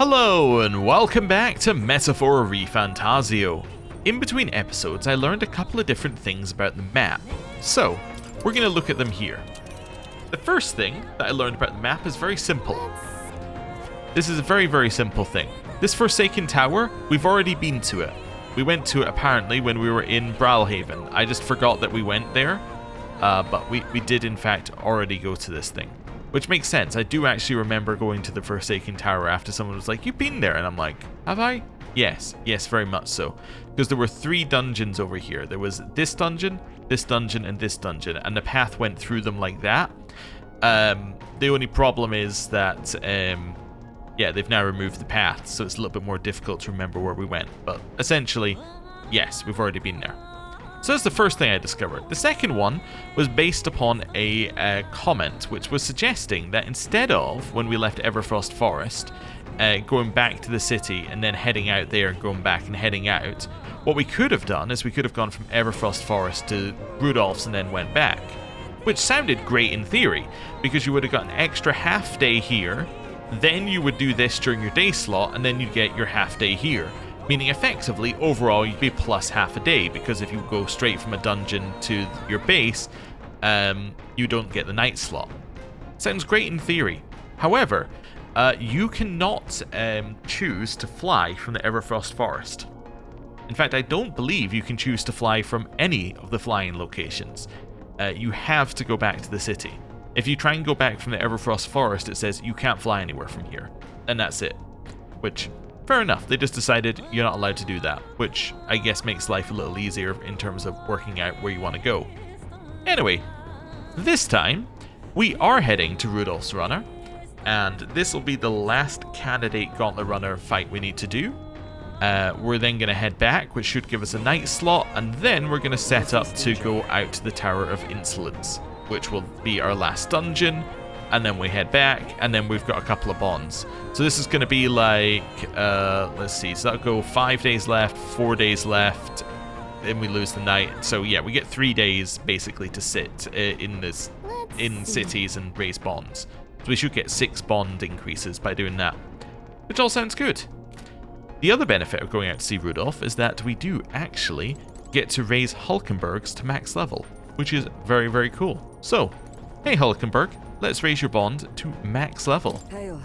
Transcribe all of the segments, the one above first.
Hello and welcome back to Metaphor ReFantazio. In between episodes I learned a couple of different things about the map, so we're going to look at them here. The first thing that I learned about the map is very simple. This is a very simple thing. This Forsaken Tower, we've already been to it. We went to it apparently when we were in Brawlhaven. I just forgot that we went there, but we did in fact already go to this thing. Which makes sense. I do actually remember going to the Forsaken Tower after someone was like, "You've been there," and I'm like, "Have I?" Yes, very much so. Because there were 3 dungeons over here. There was this dungeon, and this dungeon, and the path went through them like that. The only problem is that, yeah, they've now removed the path, so it's a little bit more difficult to remember where we went. But essentially, yes, we've already been there. So that's the first thing I discovered. The second one was based upon a comment which was suggesting that instead of, when we left Everfrost Forest, going back to the city and then heading out there and going back and heading out, what we could have done is we could have gone from Everfrost Forest to Rudolf's and then went back. Which sounded great in theory, because you would have got an extra half day here, then you would do this during your day slot, and then you'd get your half day here. Meaning effectively, overall, you'd be plus half a day, because if you go straight from a dungeon to your base, you don't get the night slot. Sounds great in theory. However, you cannot choose to fly from the Everfrost Forest. In fact, I don't believe you can choose to fly from any of the flying locations. You have to go back to the city. If you try and go back from the Everfrost Forest, it says you can't fly anywhere from here. And that's it. Which, fair enough, they just decided you're not allowed to do that, which I guess makes life a little easier in terms of working out where you want to go. Anyway, this time, we are heading to Rudolf's Runner, and this will be the last candidate Gauntlet Runner fight we need to do. We're then going to head back, which should give us a night slot, and then we're going to set up to go out to the Tower of Insolence, which will be our last dungeon. And then we head back, and then we've got a couple of bonds. So this is going to be like, let's see, so that'll go 5 days left, 4 days left, then we lose the night. So yeah, we get 3 days basically to sit in cities and raise bonds. So we should get 6 bond increases by doing that, which all sounds good. The other benefit of going out to see Rudolf is that we do actually get to raise Hulkenbergs to max level, which is very cool. So, hey Hulkenberg, let's raise your bond to max level. Hail.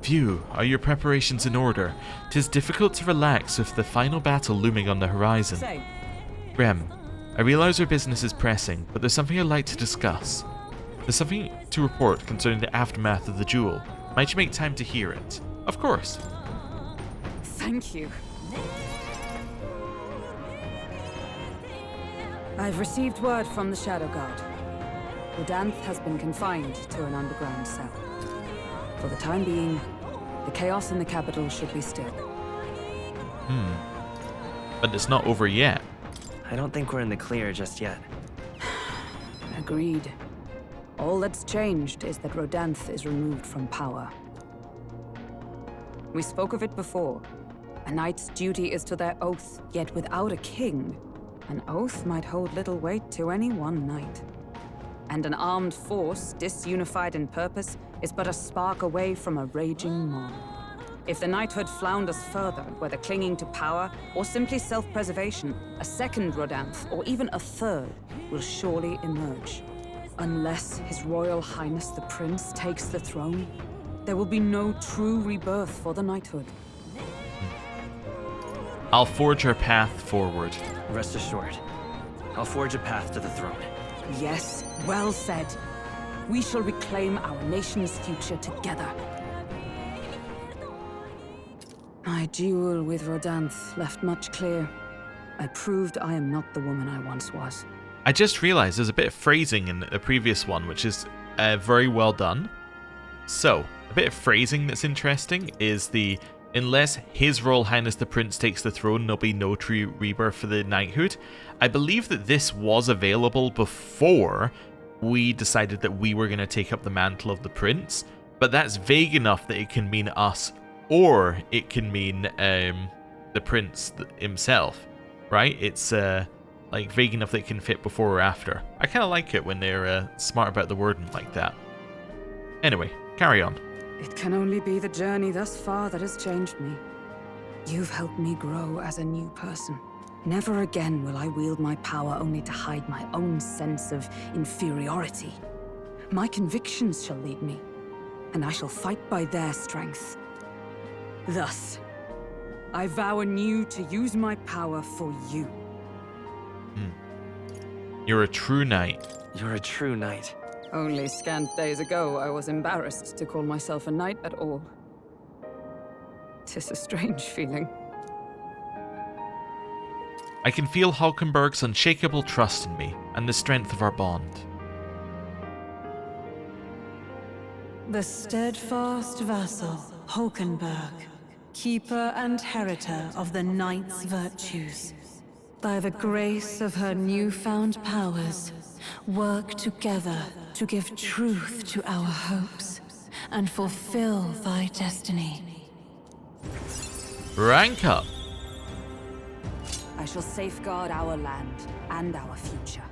Phew, are your preparations in order? 'Tis difficult to relax with the final battle looming on the horizon. Say. Rem, I realize our business is pressing, but there's something I'd like to discuss. There's something to report concerning the aftermath of the duel. Might you make time to hear it? Of course. Thank you. I've received word from the Shadow Guard. Rudolf has been confined to an underground cell. For the time being, the chaos in the capital should be still. But it's not over yet. I don't think we're in the clear just yet. Agreed. All that's changed is that Rudolf is removed from power. We spoke of it before. A knight's duty is to their oath, yet without a king, an oath might hold little weight to any one knight. And an armed force, disunified in purpose, is but a spark away from a raging mob. If the knighthood flounders further, whether clinging to power or simply self-preservation, a second Rudolf, or even a third, will surely emerge. Unless His Royal Highness the Prince takes the throne, there will be no true rebirth for the knighthood. I'll forge our path forward. Rest assured, I'll forge a path to the throne. Yes, well said. We shall reclaim our nation's future together. My duel with Rudolf left much clear. I proved I am not the woman I once was. I just realized there's a bit of phrasing in the previous one, which is very well done. So, a bit of phrasing that's interesting is the unless His Royal Highness the Prince takes the throne, there'll be no true rebirth for the knighthood. I believe that this was available before we decided that we were going to take up the mantle of the prince, but that's vague enough that it can mean us, or it can mean the prince himself, right? It's like vague enough that it can fit before or after. I kind of like it when they're smart about the wording like that. Anyway, carry on. It can only be the journey thus far that has changed me. You've helped me grow as a new person. Never again will I wield my power only to hide my own sense of inferiority. My convictions shall lead me, and I shall fight by their strength. Thus, I vow anew to use my power for you. You're a true knight. You're a true knight. Only scant days ago, I was embarrassed to call myself a knight at all. 'Tis a strange feeling. I can feel Hulkenberg's unshakable trust in me and the strength of our bond. The steadfast vassal, Hulkenberg, keeper and heritor of the knight's virtues. By the grace of her newfound powers, work together to give truth to our hopes and fulfill thy destiny. Rank up! I shall safeguard our land and our future.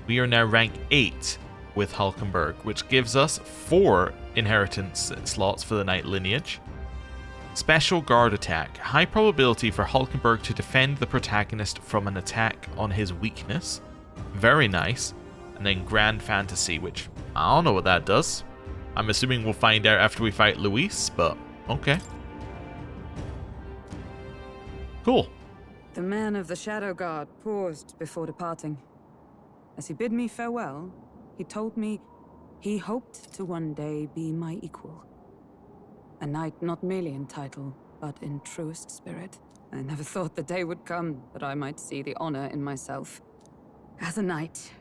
We are now rank 8 with Hulkenberg, which gives us 4 inheritance slots for the knight lineage. Special guard attack. High probability for Hulkenberg to defend the protagonist from an attack on his weakness. Very nice. And then grand fantasy, which I don't know what that does. I'm assuming we'll find out after we fight Luis, but okay. Cool. The man of the Shadow Guard paused before departing. As he bid me farewell, he told me he hoped to one day be my equal. A knight not merely in title, but in truest spirit. I never thought the day would come that I might see the honor in myself. As a knight,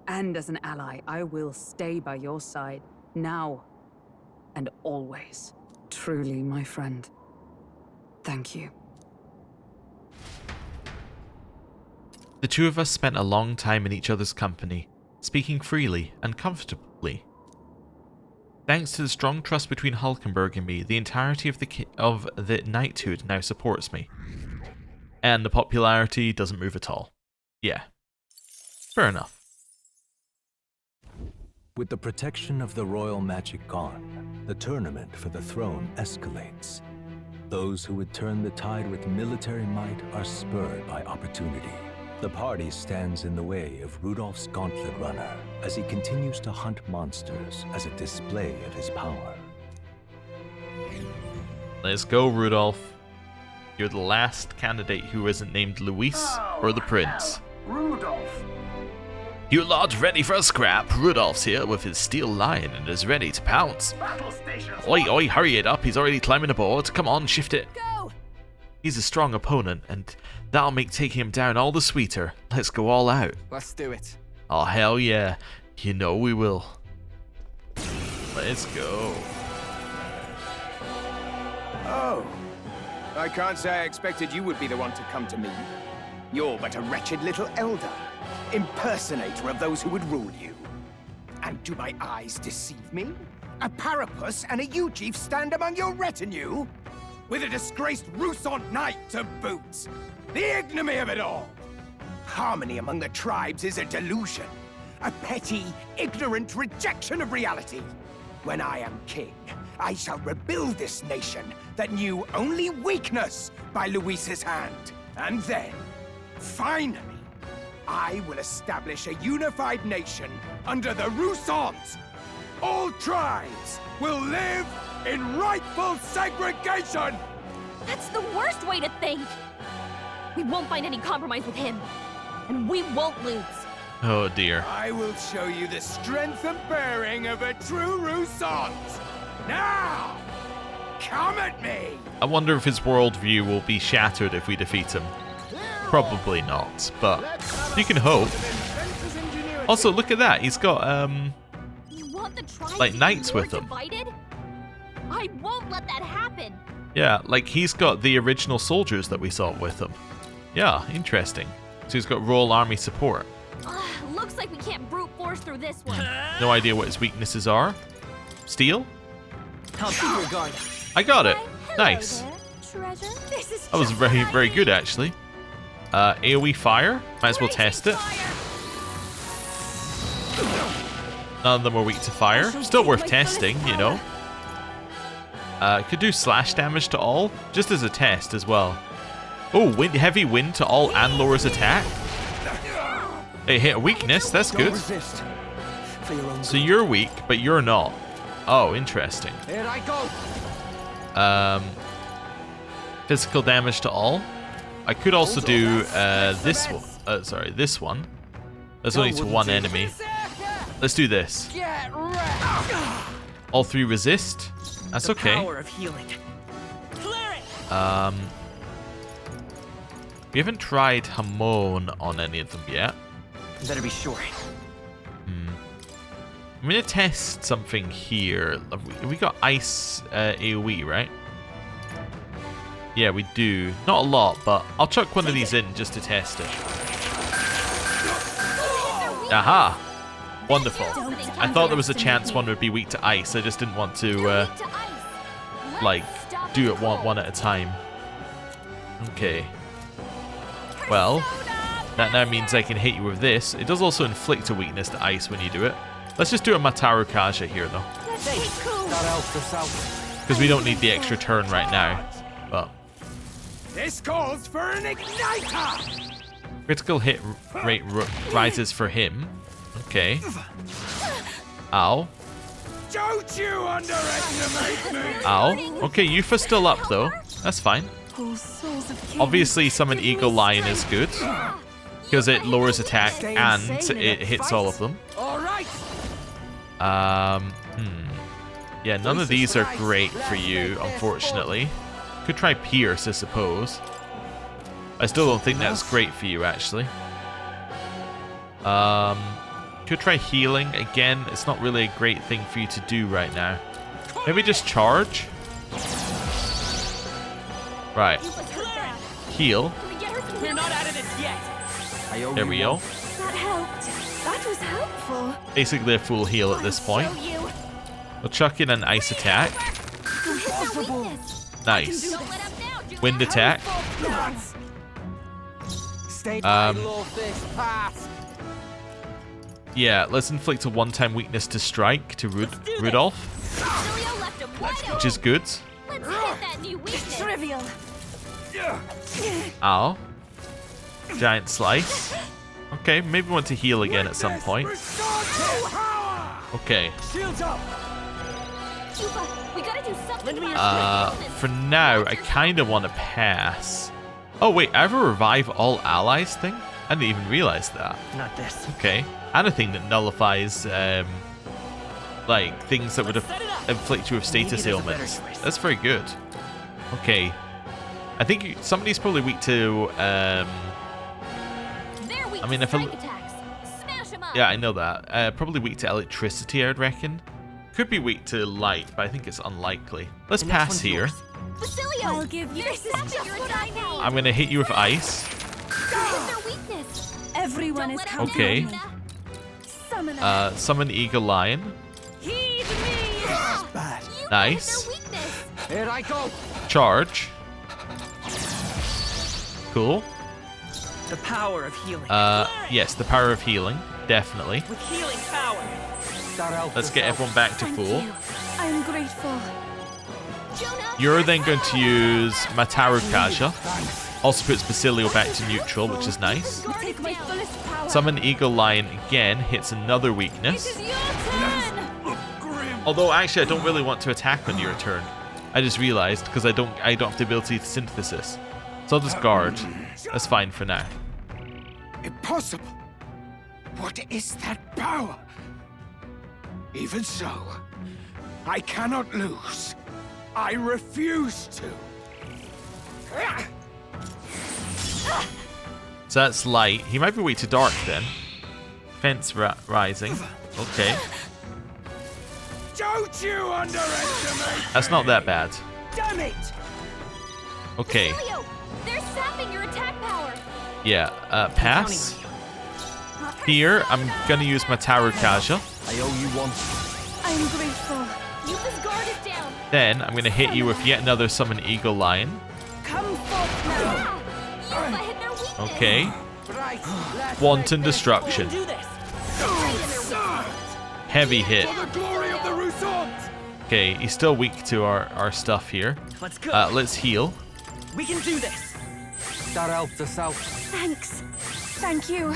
and as an ally, I will stay by your side, now and always. Truly, my friend. Thank you. The two of us spent a long time in each other's company, speaking freely and comfortably. Thanks to the strong trust between Hulkenberg and me, the entirety of the knighthood now supports me. And the popularity doesn't move at all. Yeah. Fair enough. With the protection of the royal magic gone, the tournament for the throne escalates. Those who would turn the tide with military might are spurred by opportunity. The party stands in the way of Rudolf's gauntlet runner as he continues to hunt monsters as a display of his power. Let's go, Rudolf. You're the last candidate who isn't named Luis or the Prince. Rudolf! You lot ready for a scrap? Rudolf's here with his steel lion and is ready to pounce. Battle stations! Oi, oi, hurry it up. He's already climbing aboard. Come on, shift it. Go! He's a strong opponent, and that'll make taking him down all the sweeter. Let's go all out. Let's do it. Oh, hell yeah. You know we will. Let's go. Oh. I can't say I expected you would be the one to come to me. You're but a wretched little elder, impersonator of those who would rule you. And do my eyes deceive me? A Parapus and a Uchief stand among your retinue? With a disgraced Rusant knight to boot! The ignominy of it all! Harmony among the tribes is a delusion. A petty, ignorant rejection of reality. When I am king, I shall rebuild this nation that knew only weakness by Luis's hand. And then, finally, I will establish a unified nation under the Rusant. All tribes will live in rightful segregation! That's the worst way to think! We won't find any compromise with him, and we won't lose. Oh dear. I will show you the strength and bearing of a true Rusant! Now! Come at me! I wonder if his worldview will be shattered if we defeat him. Probably not, but you can hope. Also, look at that. He's got, You want the tribes like to be knights more with them. divided? I won't let that happen. Yeah, like he's got the original soldiers that we saw with him. Yeah, interesting. So he's got Royal Army support. Looks like we can't brute force through this one. No idea what his weaknesses are. Steel? I'll be your guard. I got it. Hello Nice. there, treasure. This is That was just very, what I very need. good actually. AoE fire. Might as well Raging test it. fire. None of them are weak to fire. shall Still take worth my testing, fullest you know. Could do slash damage to all, just as a test as well. Oh, heavy wind to all and lowers attack. It hit a weakness, that's good. So you're weak, but you're not. Oh, interesting. Here I go. Physical damage to all. I could also do this one. Sorry, this one. That's only to one enemy. Let's do this. All three resist. That's okay. Power of healing. We haven't tried Hamon on any of them yet. Better be sure. I'm gonna test something here. We got ice AoE, right? Yeah, we do. Not a lot, but I'll chuck one of these in just to test it. Aha! Wonderful. I thought there was a chance one would be weak to ice. I just didn't want to, like, do it one at a time. Okay. Well, that now means I can hit you with this. It does also inflict a weakness to ice when you do it. Let's just do a Mataru Kaja here, though. Because we don't need the extra turn right now. But This calls for an igniter. critical hit rate rises for him. Okay. Ow. Don't you underestimate me. Ow. Okay, Yufa's still up, though. That's fine. Obviously, summon Eagle Lion is good. Because it lowers attack and it hits all of them. All right. Yeah, none of these are great for you, unfortunately. Could try Pierce, I suppose. I still don't think that's great for you, actually. Could try healing. Again, it's not really a great thing for you to do right now. Maybe just charge? Right. Heal. We're not out of this yet. There we go. That helped. That was helpful. Basically a full heal at this point. We'll chuck in an ice attack. Nice. Wind attack. Yeah, let's inflict a one-time weakness to strike to Rudolf, which is good. Let's hit that new weakness. Trivial. Ow. Giant slice. Okay, maybe want to heal again at some point. Okay. Shields up. We gotta do something. For now, I kind of want to pass. Oh wait, I have a revive all allies thing? I didn't even realize that. Not this. Okay. And a thing that nullifies, like, things that would inflict you with status ailments. That's very good. Okay. I think somebody's probably weak to, I mean, if yeah, I know that. Probably weak to electricity, I'd reckon. Could be weak to light, but I think it's unlikely. Let's pass here. I'll give you this. Is just what I know. I'm gonna hit you with ice. Their weakness. Everyone is counting Okay. on me. Summon Eagle Lion. Heed me. Bad. Nice. Here I go. Charge. Cool. The power of healing. Yes, the power of healing, definitely. With healing power. Let's get everyone back to full. I'm grateful. You're then going to use Mataru Kaja. Also puts Basilio back to neutral, which is nice. Take my fullest power. Summon Eagle Lion again, hits another weakness. Your turn. Although actually I don't really want to attack on your turn. I just realized because I don't have the ability to synthesis. So I'll just guard. That's fine for now. Impossible. What is that power? Even so, I cannot lose. I refuse to. So that's light. He might be weak to dark then. Fence rising. Okay. Don't you underestimate. That's not that bad. Damn it! Okay. They're sapping your attack power. Yeah. Pass. Here, I'm gonna use Mataru Kaja. I owe you one. I'm grateful. Yufa's guard is down. Then I'm gonna hit you with yet another Summon Eagle Lion. Come forth now. Yufa hit their weakness. Okay. Wanton Destruction. Do this. Heavy hit. For the glory of the Rousseau! Okay, he's still weak to our stuff here. Let's go. Let's heal. We can do this. That helped us out. Thanks. Thank you.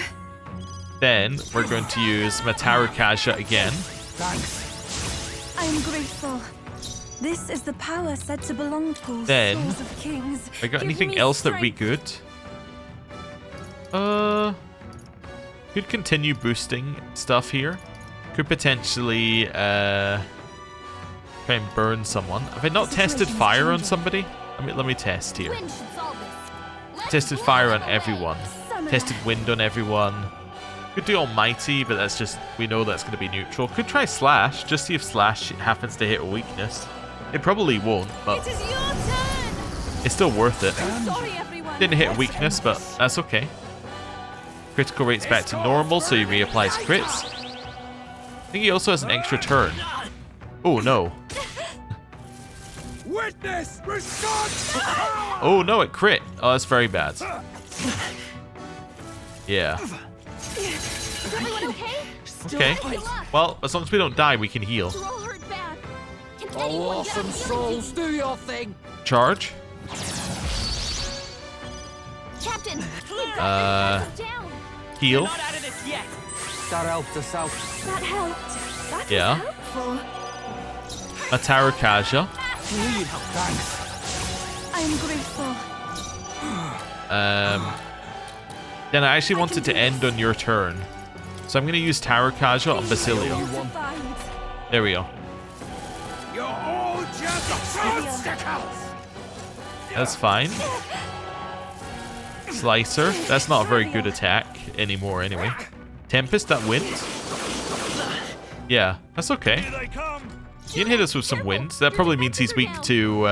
Then we're going to use Matarakaja again. Thanks. I am grateful. This is the power said to belong to Then, souls of kings. I got Give anything me else that'd be good? strength. Could continue boosting stuff here. Could potentially try and burn someone. Have I not tested fire on somebody? Let me test here. Wind should solve this. Let's Tested blow fire them on away. everyone. Summon Tested us. wind on everyone. Could do almighty, but that's just, we know that's going to be neutral. Could try slash, just see if slash happens to hit a weakness. It probably won't, but It is your turn. it's still worth it. Sorry, everyone. Didn't hit a weakness, but that's okay. Critical rate's back to normal, so he reapplies crits. I think he also has an extra turn. Oh no. Witness, restore to power! Oh no, it crit. Oh, that's very bad. Yeah. Is everyone okay? Okay. Well, as long as we don't die, we can heal. You're all hurt bad. Can anyone get a healing team? do your thing. Charge. Captain, we've got this down. Heal. Not out of this yet. That helped us out. That helped. That was Yeah. helpful. Matarakaja. Need help. Thanks. I am grateful. Then I actually wanted to end on your turn. So I'm going to use Tarakaja on Basilio. Fortified. There we go. You're all just obstacles! That's fine. Slicer. That's not a very good attack anymore anyway. Tempest, that wind. Yeah, that's okay. He can hit us with some wind. That probably means he's weak to...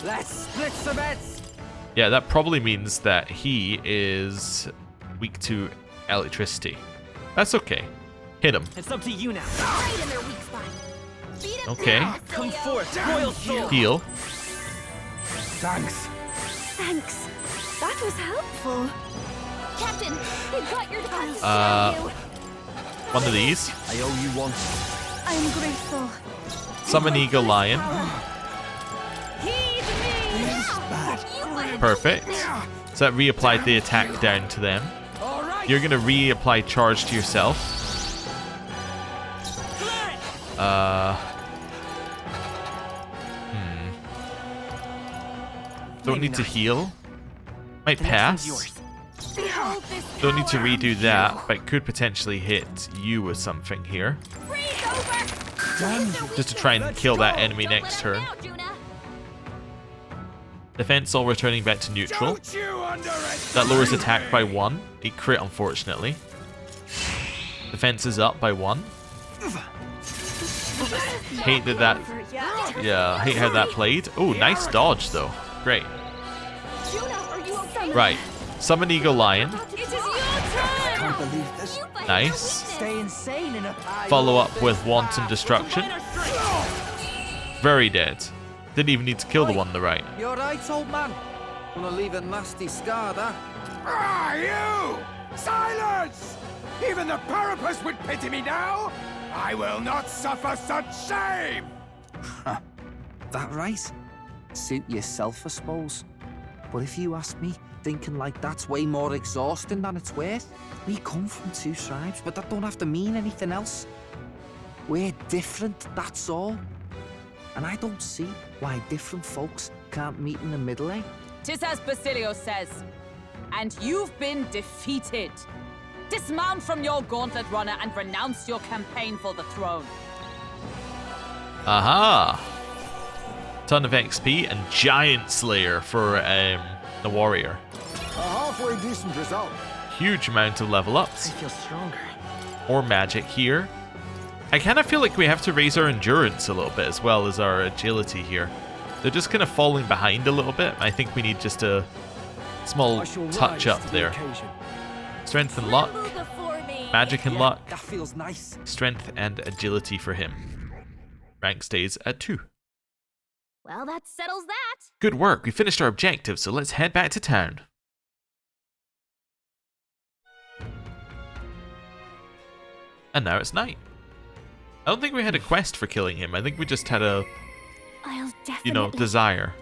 Let's split some bets. yeah, that probably means that he is weak to electricity. That's okay. Hit him. It's up to you now. Right in their weak spot. Beat 'em Okay. down, Come Basilio. forth, royal soul. Heal. Thanks. Thanks. That was helpful. Captain, they've got your defenses Uh, down you. One of these. I owe you one. I am grateful. Summon Eagle Lion. Heed me. You let Perfect. So that reapplied the attack down to them. You're going to reapply charge to yourself. Don't need to heal. Might The next one's pass. yours. behold this Don't need to power. redo that, but could potentially hit you with something here. Freeze over. Just to try and kill that enemy Don't let next them turn. down, Juna. Defense all returning back to neutral. Don't you underestimate That lowers attack by 1. He crit, unfortunately. Defense is up by 1. Hate that. Yeah, hate how that played. Oh, nice dodge though. Great. Juna, are you okay? Right. Summon Eagle Lion. It is your turn. Can't believe this. You better Nice. witness. Stay insane in a Follow up with Wanton Destruction. minor strength. Very dead. Didn't even need to kill the one on the right. You're right, old man. Gonna leave a nasty scar, that. Ah, you! Silence! Even the Parapus would pity me now! I will not suffer such shame! That right? Suit yourself, I suppose. But if you ask me, thinking like that's way more exhausting than it's worth. We come from two tribes, but that don't have to mean anything else. We're different, that's all. And I don't see why different folks can't meet in the middle, eh? 'Tis as Basilio says, and you've been defeated. Dismount from your gauntlet runner and renounce your campaign for the throne. Aha! Ton of XP and Giant Slayer for the warrior. A halfway decent result. Huge amount of level ups. I feel stronger. More magic here. I kind of feel like we have to raise our endurance a little bit as well as our agility here. They're just kind of falling behind a little bit. I think we need just a small touch up there. Strength and luck, Tremble before me. magic and luck, That feels nice. strength and agility for him. Rank stays at 2. Well, that settles that. Good work, we finished our objective, so let's head back to town. And now it's night. I don't think we had a quest for killing him. I think we just had a, I'll definitely... you know, desire.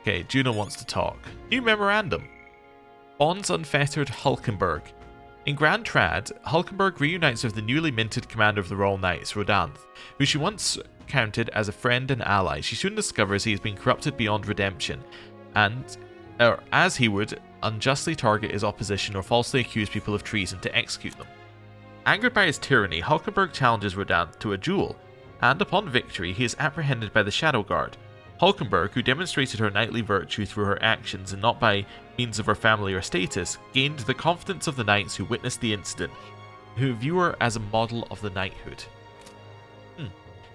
Okay, Juno wants to talk. New memorandum. Bonds unfettered Hulkenberg. In Grand Trad, Hulkenberg reunites with the newly minted commander of the Royal Knights, Rudolf, who she once counted as a friend and ally. She soon discovers he has been corrupted beyond redemption, and, as he would, unjustly target his opposition or falsely accuse people of treason to execute them. Angered by his tyranny, Hulkenberg challenges Rudolf to a duel, and upon victory, he is apprehended by the Shadow Guard. Hulkenberg, who demonstrated her knightly virtue through her actions and not by means of her family or status, gained the confidence of the knights who witnessed the incident, who view her as a model of the knighthood.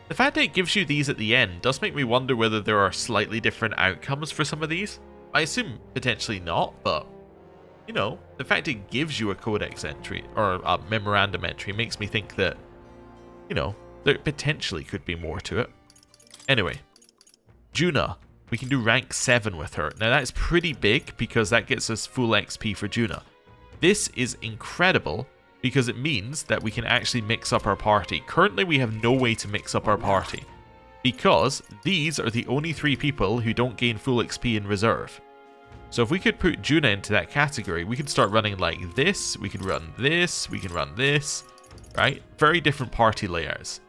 The fact that it gives you these at the end does make me wonder whether there are slightly different outcomes for some of these. I assume potentially not, but, you know, the fact it gives you a codex entry, or a memorandum entry, makes me think that, you know, there potentially could be more to it. Anyway. Juna, we can do rank 7 with her. Now that's pretty big because that gets us full XP for Juna. This is incredible because it means that we can actually mix up our party. Currently we have no way to mix up our party because these are the only 3 people who don't gain full XP in reserve. So if we could put Juna into that category, we could start running like this, we can run this, we can run this, right? Very different party layouts,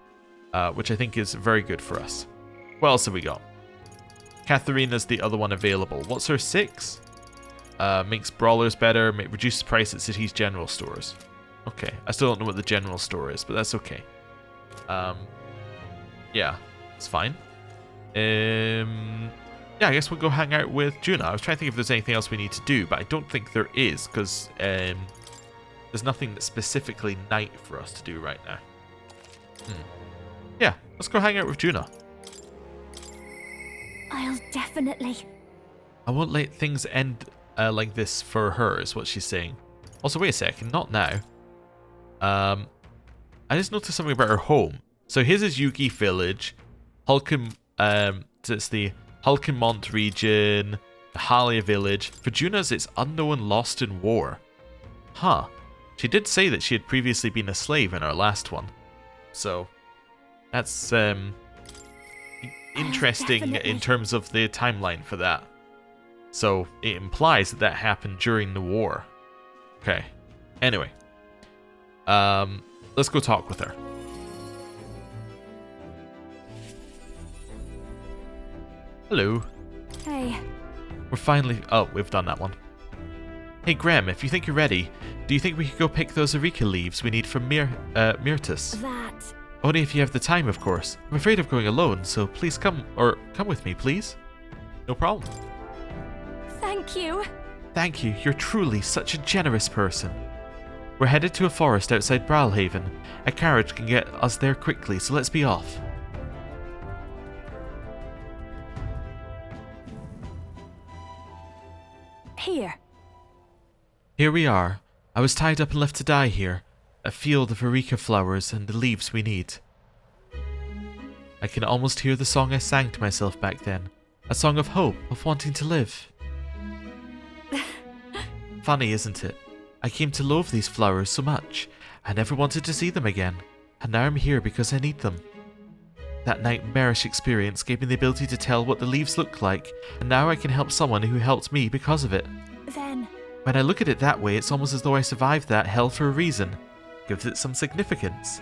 which I think is very good for us. What else have we got? Katharina's the other one available. What's her 6? Makes brawlers better, reduces price at cities' general stores. Okay, I still don't know what the general store is, but that's okay. Yeah, it's fine. Yeah, I guess we'll go hang out with Juna. I was trying to think if there's anything else we need to do, but I don't think there is, because there's nothing that's specifically night for us to do right now. Yeah, let's go hang out with Juna. I'll definitely... I won't let things end like this for her, is what she's saying. Also, wait a second, not now. I just noticed something about her home. So his is Yugi Village, it's the Hulkenmont region, Halia Village. For Juna's, it's Unknown Lost in War. Huh. She did say that she had previously been a slave in our last one. So, that's interesting in terms of the timeline for that. So it implies that that happened during the war. Okay. Anyway. Let's go talk with her. Hello. Hey. We're finally... Oh, we've done that one. Hey Graham, if you think you're ready, do you think we could go pick those areca leaves we need from Myrtus? That... Only if you have the time, of course. I'm afraid of going alone, so please come with me, please. No problem. Thank you. Thank you. You're truly such a generous person. We're headed to a forest outside Bralhaven. A carriage can get us there quickly, so let's be off. Here. Here we are. I was tied up and left to die here. A field of areca flowers and the leaves we need. I can almost hear the song I sang to myself back then. A song of hope, of wanting to live. Funny, isn't it? I came to loathe these flowers so much. I never wanted to see them again. And now I'm here because I need them. That nightmarish experience gave me the ability to tell what the leaves look like, and now I can help someone who helped me because of it. Then... When I look at it that way, it's almost as though I survived that hell for a reason. Gives it some significance.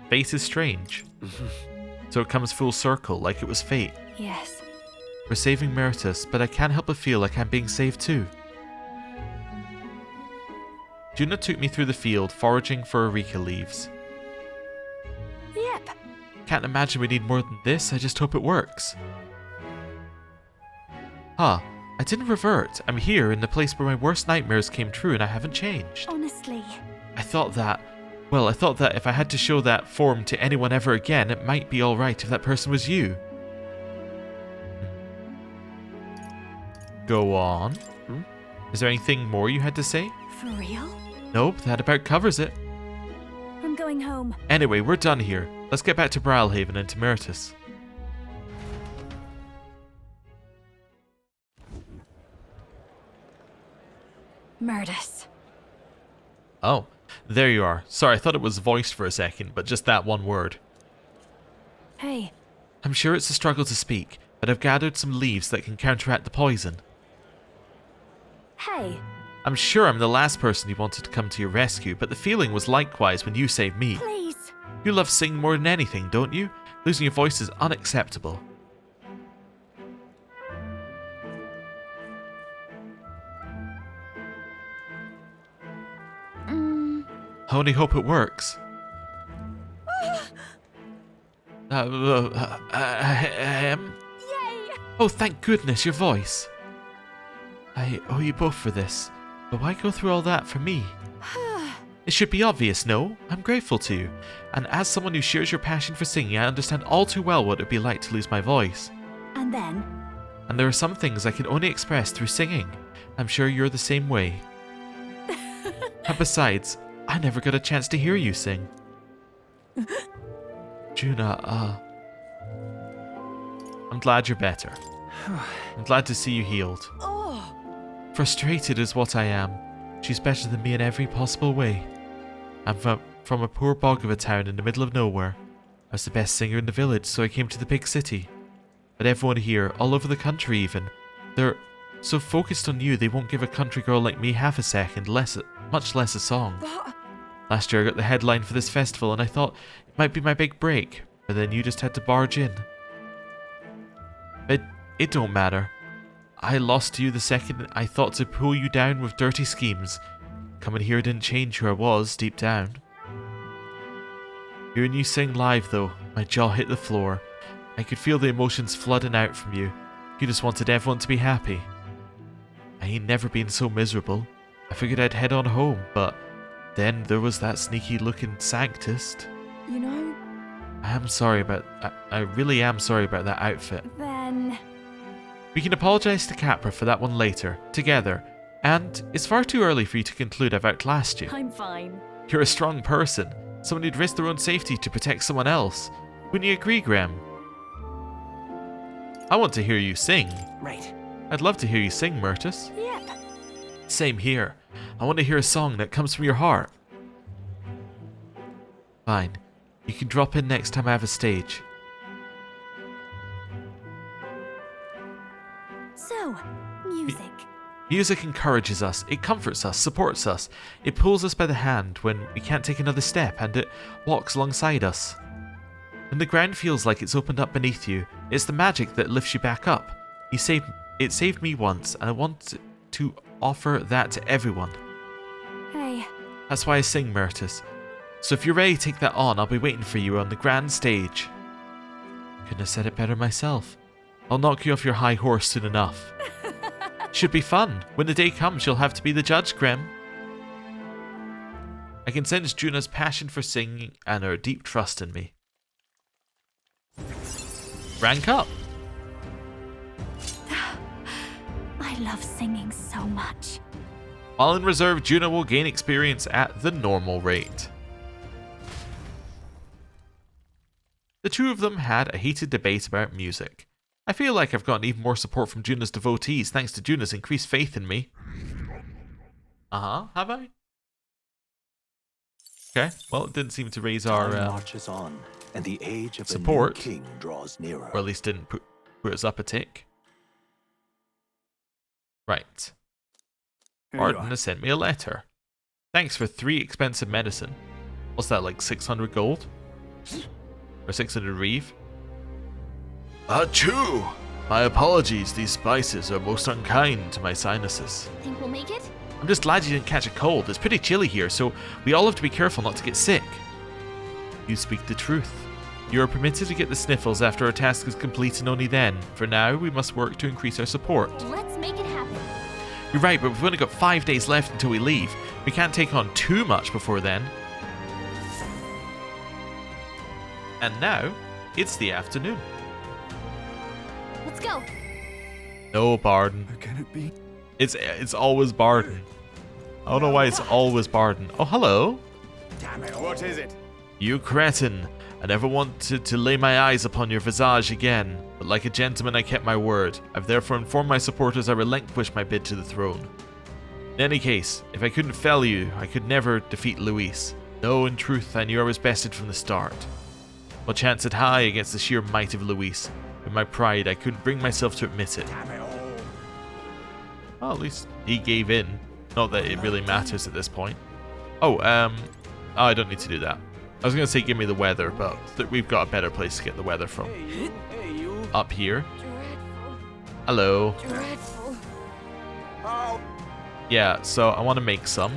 Fate is strange. So it comes full circle, like it was fate. Yes. We're saving Myrtus, but I can't help but feel like I'm being saved too. Juna took me through the field, foraging for areca leaves. Yep. Can't imagine we need more than this, I just hope it works. Huh, I didn't revert. I'm here in the place where my worst nightmares came true and I haven't changed. Honestly. I thought that if I had to show that form to anyone ever again, it might be alright if that person was you. Go on. Is there anything more you had to say? For real? Nope, that about covers it. I'm going home. Anyway, we're done here. Let's get back to Bralhaven and to Myrtus. Myrtus. Oh, There you are. Sorry, I thought it was voiced for a second, but just that one word. Hey. I'm sure it's a struggle to speak, but I've gathered some leaves that can counteract the poison. Hey. I'm sure I'm the last person you wanted to come to your rescue, but the feeling was likewise when you saved me. Please. You love singing more than anything, don't you? Losing your voice is unacceptable. I only hope it works. Yay! Oh, thank goodness, your voice. I owe you both for this, but why go through all that for me? It should be obvious, no? I'm grateful to you, and as someone who shares your passion for singing, I understand all too well what it would be like to lose my voice. And then? And there are some things I can only express through singing. I'm sure you're the same way. And besides, I never got a chance to hear you sing. Juna, I'm glad you're better. I'm glad to see you healed. Oh. Frustrated is what I am. She's better than me in every possible way. I'm from a poor bog of a town in the middle of nowhere. I was the best singer in the village, so I came to the big city. But everyone here, all over the country even, they're so focused on you they won't give a country girl like me half a second, much less a song. Last year I got the headline for this festival and I thought it might be my big break, but then you just had to barge in. But it don't matter. I lost to you the second I thought to pull you down with dirty schemes. Coming here didn't change who I was deep down. Hearing you sing live though, my jaw hit the floor. I could feel the emotions flooding out from you. You just wanted everyone to be happy. I ain't never been so miserable. I figured I'd head on home, but then there was that sneaky looking Sanctist. You know? I really am sorry about that outfit. Then... We can apologise to Capra for that one later, together. And it's far too early for you to conclude I've outclassed you. I'm fine. You're a strong person. Someone who'd risk their own safety to protect someone else. Wouldn't you agree, Graham? I want to hear you sing. Right. I'd love to hear you sing, Myrtus. Yep. Same here. I want to hear a song that comes from your heart. Fine. You can drop in next time I have a stage. So, music. Music encourages us, it comforts us, supports us. It pulls us by the hand when we can't take another step, and it walks alongside us. When the ground feels like it's opened up beneath you, it's the magic that lifts you back up. It saved me once, and I want to offer that to everyone. Hey. That's why I sing, Myrtus. So if you're ready to take that on, I'll be waiting for you on the grand stage. Couldn't have said it better myself. I'll knock you off your high horse soon enough. Should be fun. When the day comes, you'll have to be the judge, Grem. I can sense Juna's passion for singing and her deep trust in me. Rank up. I love singing so much. While in reserve, Juna will gain experience at the normal rate. The two of them had a heated debate about music. I feel like I've gotten even more support from Juna's devotees thanks to Juna's increased faith in me. Have I? Okay, well, it didn't seem to raise our marches on, and the age of support, the new king draws nearer. Or at least didn't put us up a tick. Right. Martin has sent me a letter. Thanks for 3 expensive medicine. What's that, like 600 gold? Or 600 reeve? Achoo! My apologies, these spices are most unkind to my sinuses. Think we'll make it? I'm just glad you didn't catch a cold. It's pretty chilly here, so we all have to be careful not to get sick. You speak the truth. You are permitted to get the sniffles after our task is complete and only then. For now, we must work to increase our support. Let's make it happen. You're right, but we've only got 5 days left until we leave. We can't take on too much before then. And now, it's the afternoon. Let's go. No, Barden. Can it be? It's always Barden. I don't know why it's always Barden. Oh, hello. Damn it, what is it? You cretin. I never wanted to lay my eyes upon your visage again, but like a gentleman I kept my word. I've therefore informed my supporters I relinquish my bid to the throne. In any case, if I couldn't fell you, I could never defeat Luis. No, in truth, I knew I was bested from the start. My chance had high against the sheer might of Luis. In my pride, I couldn't bring myself to admit it. Well, at least he gave in. Not that it really matters at this point. Oh, I don't need to do that. I was going to say give me the weather, but we've got a better place to get the weather from. Up here. Dreadful. Hello. Dreadful. Yeah, so I want to make some.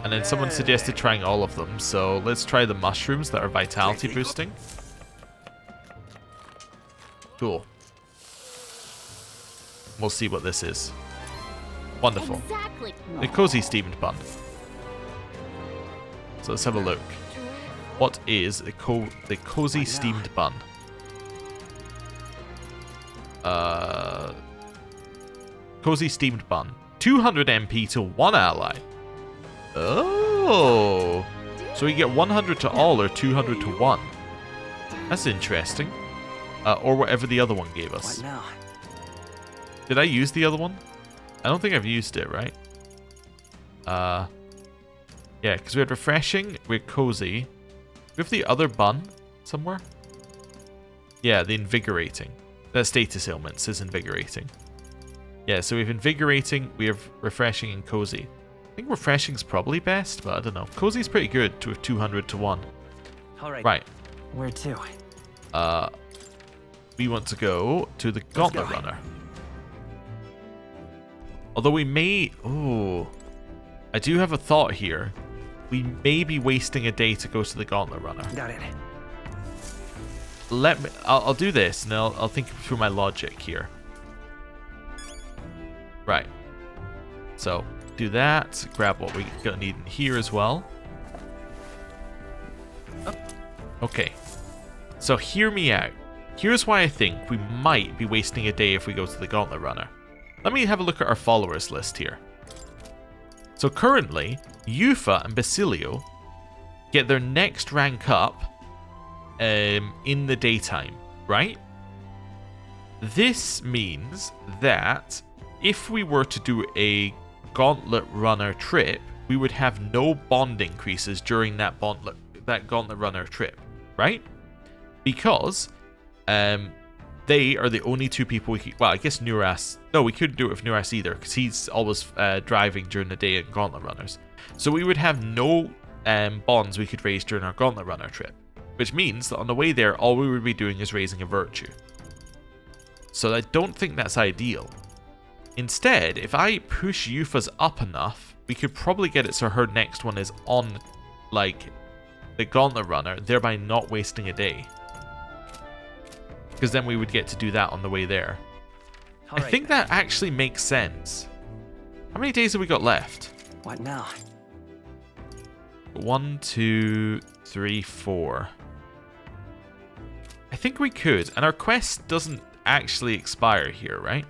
And then someone suggested trying all of them, so let's try the mushrooms that are vitality boosting. Cool. We'll see what this is. Wonderful. Exactly. The cozy steamed bun. So let's have a look. What is the cozy steamed bun? Cozy steamed bun. 200 MP to one ally. Oh. So we get 100 to all or 200 to one. That's interesting. Or whatever the other one gave us. What now? Did I use the other one? I don't think I've used it, right? Yeah, because we had refreshing, we had cozy. We have the other bun somewhere? Yeah, the invigorating. That status ailments is invigorating. Yeah, so we have invigorating, we have refreshing and cozy. I think refreshing's probably best, but I don't know. Cozy's pretty good to have 200 to 1. Alright. Right. Where to? We want to go to the Gauntlet Runner. Although we may... Oh, I do have a thought here. We may be wasting a day to go to the Gauntlet Runner. Got it. Let me... I'll do this, and I'll think through my logic here. Right. So, do that. Grab what we're going to need in here as well. Okay. So, hear me out. Here's why I think we might be wasting a day if we go to the Gauntlet Runner. Let me have a look at our followers list here. So currently, Yufa and Basilio get their next rank up in the daytime, right? This means that if we were to do a Gauntlet Runner trip, we would have no bond increases during that Gauntlet Runner trip, right? Because they are the only two people we could... Well, I guess Nuras... No, we couldn't do it with Nuras either, because he's always driving during the day in Gauntlet Runners. So we would have no bonds we could raise during our Gauntlet Runner trip. Which means that on the way there, all we would be doing is raising a virtue. So I don't think that's ideal. Instead, if I push Yufa's up enough, we could probably get it so her next one is on, like, the Gauntlet Runner, thereby not wasting a day. Because then we would get to do that on the way there. I think that actually makes sense. How many days have we got left? What now? 1, 2, 3, 4. I think we could. And our quest doesn't actually expire here, right?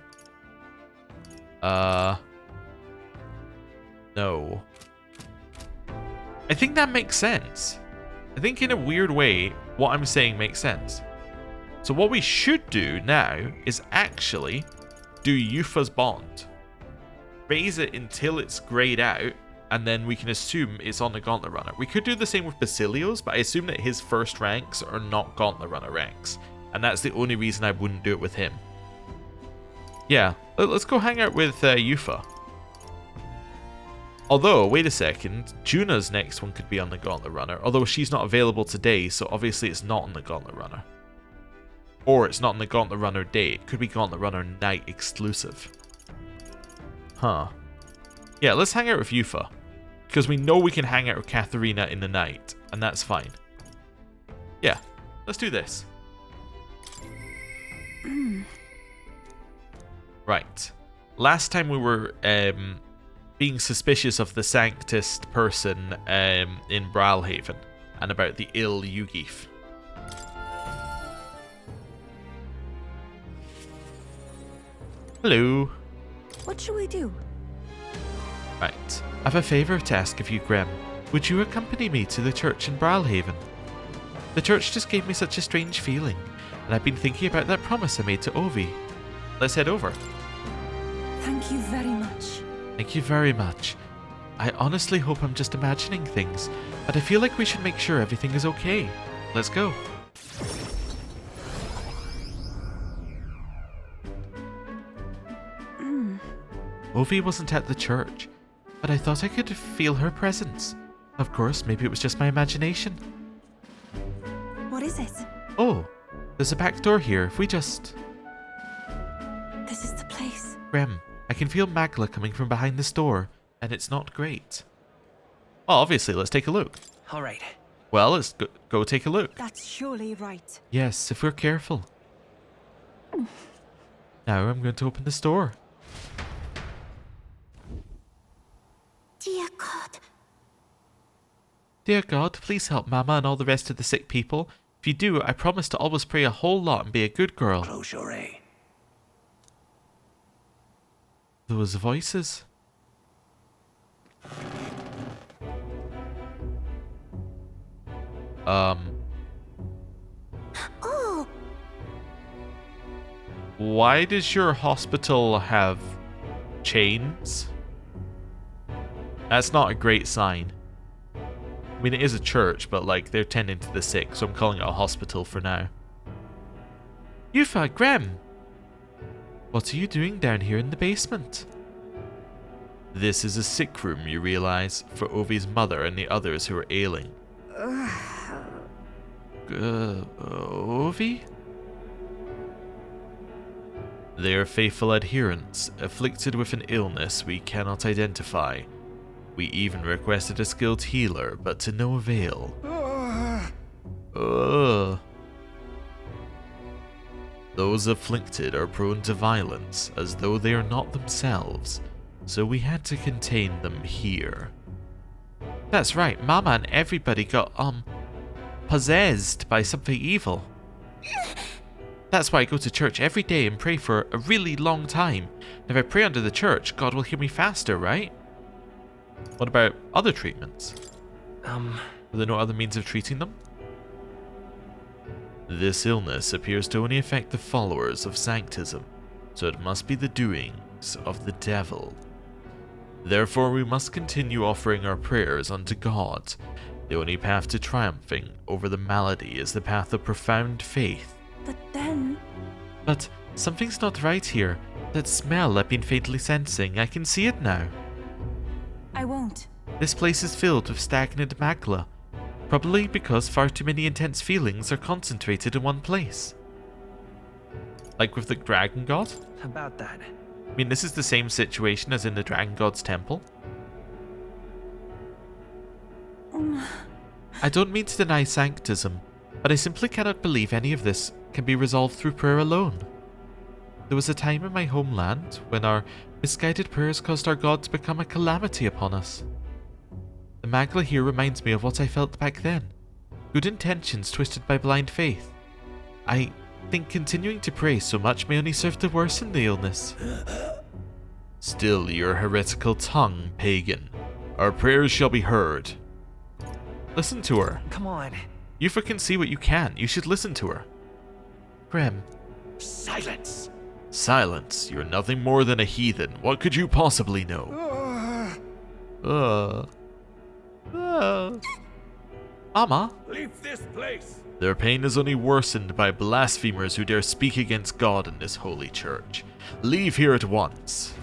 No. I think that makes sense. I think in a weird way, what I'm saying makes sense. So what we should do now is actually do Yufa's bond. Raise it until it's grayed out, and then we can assume it's on the Gauntlet Runner. We could do the same with Basilio's, but I assume that his first ranks are not Gauntlet Runner ranks. And that's the only reason I wouldn't do it with him. Yeah, let's go hang out with Yufa. Although, wait a second, Juna's next one could be on the Gauntlet Runner, although she's not available today, so obviously it's not on the Gauntlet Runner. Or it's not on the Gauntlet Runner day, it could be Gauntlet Runner night exclusive. Huh. Yeah, let's hang out with Yufa. Because we know we can hang out with Katharina in the night, and that's fine. Yeah, let's do this. Right. Last time we were being suspicious of the Sanctist person in Bralhaven, and about the ill Yugif. Hello. What should we do? Right. I've a favour to ask of you, Grem. Would you accompany me to the church in Bralhaven? The church just gave me such a strange feeling, and I've been thinking about that promise I made to Ovi. Let's head over. Thank you very much. Thank you very much. I honestly hope I'm just imagining things, but I feel like we should make sure everything is okay. Let's go. Ovi wasn't at the church, but I thought I could feel her presence. Of course, maybe it was just my imagination. What is it? Oh, there's a back door here. If we just... This is the place. Grem, I can feel magla coming from behind this door, and it's not great. Well, obviously, let's take a look. All right. Well, let's go take a look. That's surely right. Yes, if we're careful. Now I'm going to open this door. Dear God. Dear God, please help Mama and all the rest of the sick people. If you do, I promise to always pray a whole lot and be a good girl. Close your eye. Those voices. Oh! Why does your hospital have chains? That's not a great sign. I mean, it is a church, but like, they're tending to the sick, so I'm calling it a hospital for now. Yufa, Grem! What are you doing down here in the basement? This is a sick room, you realize, for Ovi's mother and the others who are ailing. Ovi? They are faithful adherents, afflicted with an illness we cannot identify. We even requested a skilled healer, but to no avail. Those afflicted are prone to violence, as though they are not themselves, so we had to contain them here. That's right, Mama and everybody got, possessed by something evil. That's why I go to church every day and pray for a really long time. If I pray under the church, God will hear me faster, right? What about other treatments? Are there no other means of treating them? This illness appears to only affect the followers of Sanctism, so it must be the doings of the devil. Therefore, we must continue offering our prayers unto God. The only path to triumphing over the malady is the path of profound faith. But then... But something's not right here. That smell I've been faintly sensing, I can see it now. I won't. This place is filled with stagnant magla, probably because far too many intense feelings are concentrated in one place. Like with the Dragon God? About that. I mean, this is the same situation as in the Dragon God's temple. I don't mean to deny Sanctism, but I simply cannot believe any of this can be resolved through prayer alone. There was a time in my homeland when our misguided prayers caused our God to become a calamity upon us. The magla here reminds me of what I felt back then. Good intentions twisted by blind faith. I think continuing to pray so much may only serve to worsen the illness. Still your heretical tongue, pagan. Our prayers shall be heard. Listen to her. Come on. Yufa can see what you can. You should listen to her. Grem. Silence! Silence. You're nothing more than a heathen. What could you possibly know? Mama? Leave this place! Their pain is only worsened by blasphemers who dare speak against God in this holy church. Leave here at once.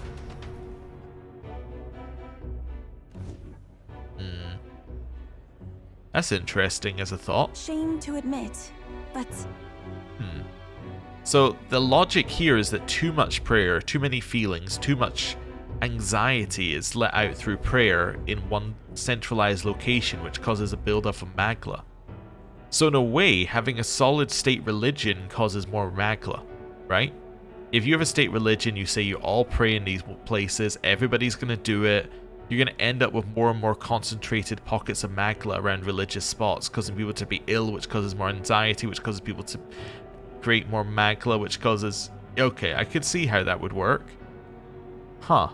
That's interesting as a thought. Shame to admit, but... So the logic here is that too much prayer, too many feelings, too much anxiety is let out through prayer in one centralized location, which causes a build-up of magla. So in a way, having a solid state religion causes more magla, right? If you have a state religion, you say you all pray in these places, everybody's going to do it, you're going to end up with more and more concentrated pockets of magla around religious spots, causing people to be ill, which causes more anxiety, which causes people to create more magla, which causes... Okay, I could see how that would work. Huh.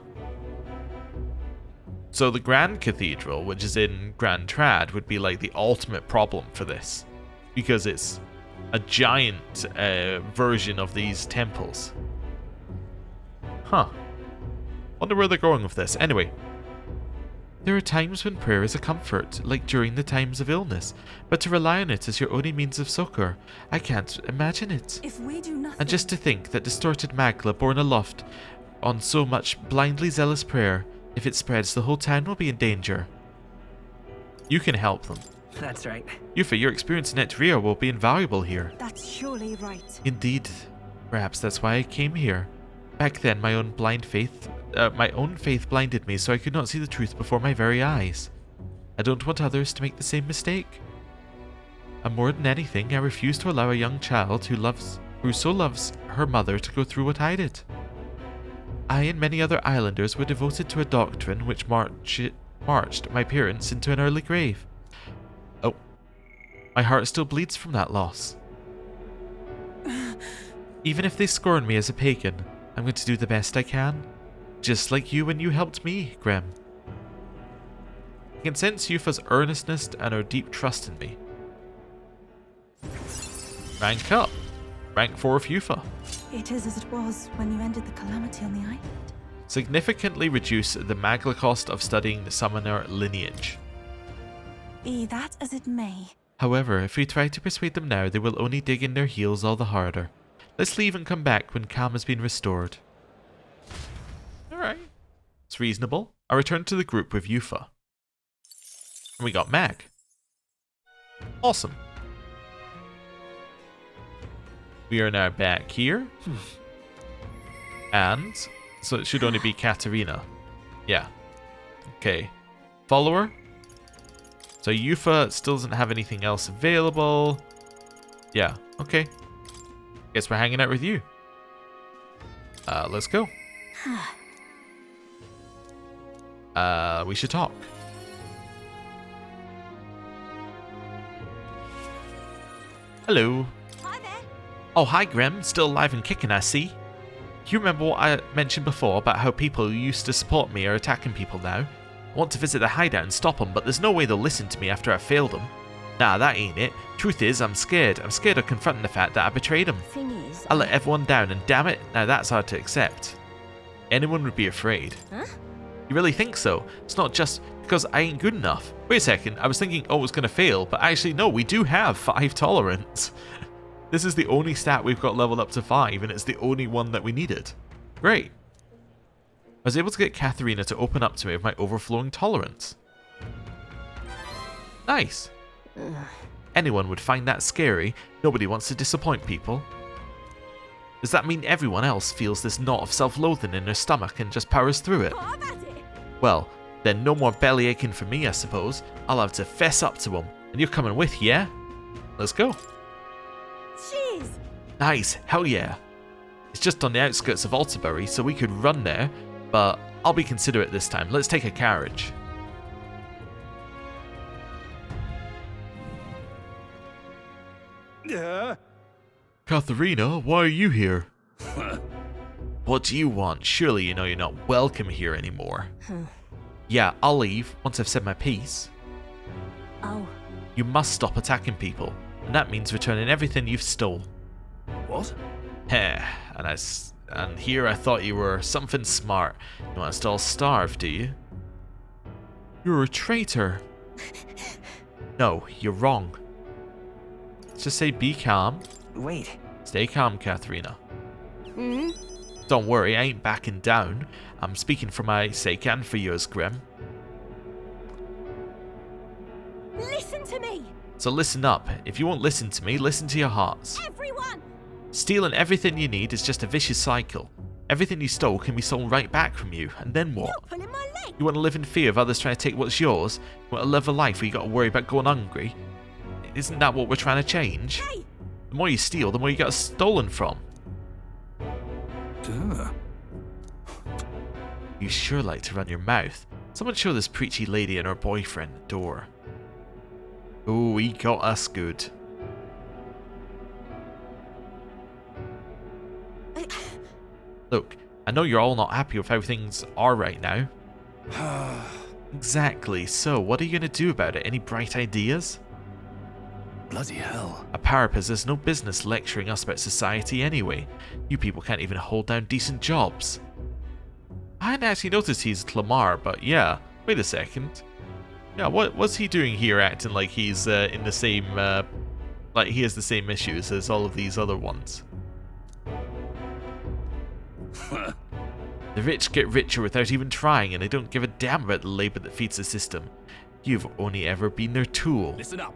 So the Grand Cathedral, which is in Grand Trad, would be like the ultimate problem for this, because it's a giant version of these temples. Huh. Wonder where they're going with this. Anyway. There are times when prayer is a comfort, like during the times of illness, but to rely on it as your only means of succor, I can't imagine it. If we do nothing... And just to think that distorted magla born aloft on so much blindly zealous prayer, if it spreads, the whole town will be in danger. You can help them. That's right. Yuffie, your experience in Etria will be invaluable here. That's surely right. Indeed. Perhaps that's why I came here. Back then, my own faith blinded me, so I could not see the truth before my very eyes. I don't want others to make the same mistake. And more than anything, I refuse to allow a young child who so loves her mother to go through what I did. I and many other islanders were devoted to a doctrine which marched my parents into an early grave. Oh, my heart still bleeds from that loss. Even if they scorn me as a pagan, I'm going to do the best I can. Just like you when you helped me, Grem. I can sense Yufa's earnestness and her deep trust in me. Rank up. Rank 4 of Yufa. It is as it was when you ended the calamity on the island. Significantly reduce the magla cost of studying the summoner lineage. Be that as it may. However, if we try to persuade them now, they will only dig in their heels all the harder. Let's leave and come back when calm has been restored. Alright. It's reasonable. I return to the group with Yufa. And we got Mag. Awesome. We are now back here. And so it should only be Katarina. Yeah. Okay. Follower. So Yufa still doesn't have anything else available. Yeah. Okay. Guess we're hanging out with you. Let's go. We should talk. Hello. Hi there. Oh, hi Grem. Still alive and kicking, I see. You remember what I mentioned before about how people who used to support me are attacking people now? I want to visit the hideout and stop them, but there's no way they'll listen to me after I've failed them. Nah, that ain't it. Truth is, I'm scared. I'm scared of confronting the fact that I betrayed them. Thing is, I let everyone down, and damn it, now that's hard to accept. Anyone would be afraid. Huh? You really think so? It's not just because I ain't good enough. Wait a second, I was thinking, oh, it's going to fail, but actually, no, we do have 5 tolerance. This is the only stat we've got leveled up to 5, and it's the only one that we needed. Great. I was able to get Katharina to open up to me of my overflowing tolerance. Nice. Anyone would find that scary. Nobody wants to disappoint people. Does that mean everyone else feels this knot of self-loathing in their stomach and just powers through it? Well, then no more belly aching for me, I suppose. I'll have to fess up to them. And you're coming with, yeah? Let's go. Jeez. Nice, hell yeah. It's just on the outskirts of Altabury, so we could run there, but I'll be considerate this time. Let's take a carriage. Katharina, why are you here? What do you want? Surely you know you're not welcome here anymore. Yeah, I'll leave once I've said my piece. Oh. You must stop attacking people, and that means returning everything you've stole. What? Heh, and here I thought you were something smart. You want us to all starve, do you? You're a traitor. No, you're wrong. Let's just say be calm. Wait. Stay calm, Katharina. Don't worry, I ain't backing down. I'm speaking for my sake and for yours, Grem. Listen to me! So listen up. If you won't listen to me, listen to your hearts. Everyone! Stealing everything you need is just a vicious cycle. Everything you stole can be stolen right back from you, and then what? You're pulling my leg! You want to live in fear of others trying to take what's yours? You want to live a life where you got to worry about going hungry? Isn't that what we're trying to change? Hey! The more you steal, the more you get stolen from. You sure like to run your mouth. Someone show this preachy lady and her boyfriend the door. Oh, he got us good. Look, I know you're all not happy with how things are right now. Exactly, so what are you going to do about it? Any bright ideas? Bloody hell. A parapaz has no business lecturing us about society anyway. You people can't even hold down decent jobs. I hadn't actually noticed he's Clamar, but yeah. Wait a second. Yeah, what's he doing here acting like he's in the same... like he has the same issues as all of these other ones? The rich get richer without even trying, and they don't give a damn about the labor that feeds the system. You've only ever been their tool. Listen up.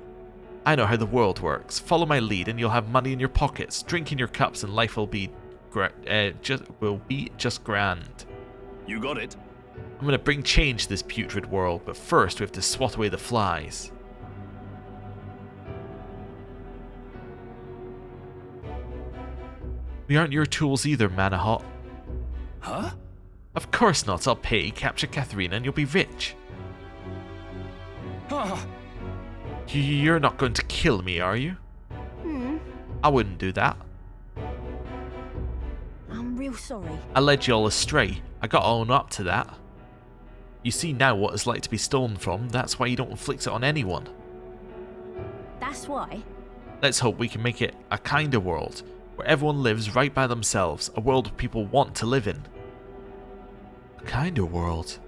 I know how the world works. Follow my lead and you'll have money in your pockets, drink in your cups, and life will be just grand. You got it. I'm gonna bring change to this putrid world, but first we have to swat away the flies. We aren't your tools either, Manahot. Huh? Of course not. I'll pay, capture Katharina, and you'll be rich. You're not going to kill me, are you? I wouldn't do that. I'm real sorry. I led you all astray. I gotta own up to that. You see now what it's like to be stolen from. That's why you don't inflict it on anyone. That's why. Let's hope we can make it a kinder world, where everyone lives right by themselves, a world people want to live in. A kinder world.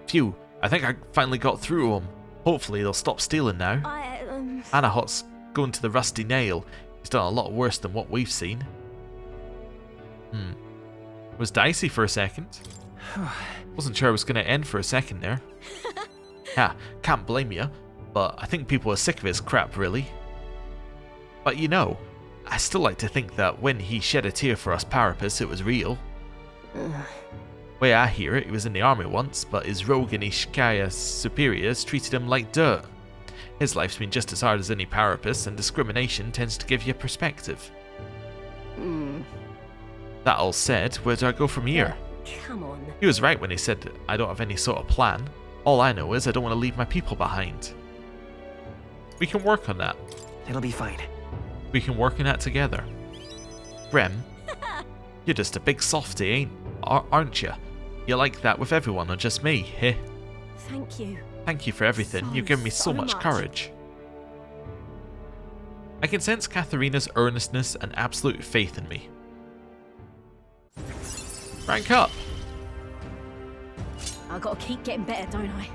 Phew, I think I finally got through them. Hopefully they'll stop stealing now. Manahot's going to the Rusty Nail. He's done a lot worse than what we've seen. It was dicey for a second. Wasn't sure it was going to end for a second there. Yeah, can't blame you, but I think people are sick of his crap, really. But you know, I still like to think that when he shed a tear for us Parapus, it was real. Way I hear it, he was in the army once, but his rogue and Ishkaya superiors treated him like dirt. His life's been just as hard as any Parapus, and discrimination tends to give you perspective. That all said, where do I go from here? Come on. He was right when he said I don't have any sort of plan. All I know is I don't want to leave my people behind. We can work on that. It'll be fine. We can work on that together. Rem, you're just a big softy, aren't you? You like that with everyone, or just me, eh? Thank you. Thank you for everything. You've given me so much courage. I can sense Katharina's earnestness and absolute faith in me. Rank up! I gotta keep getting better, don't I?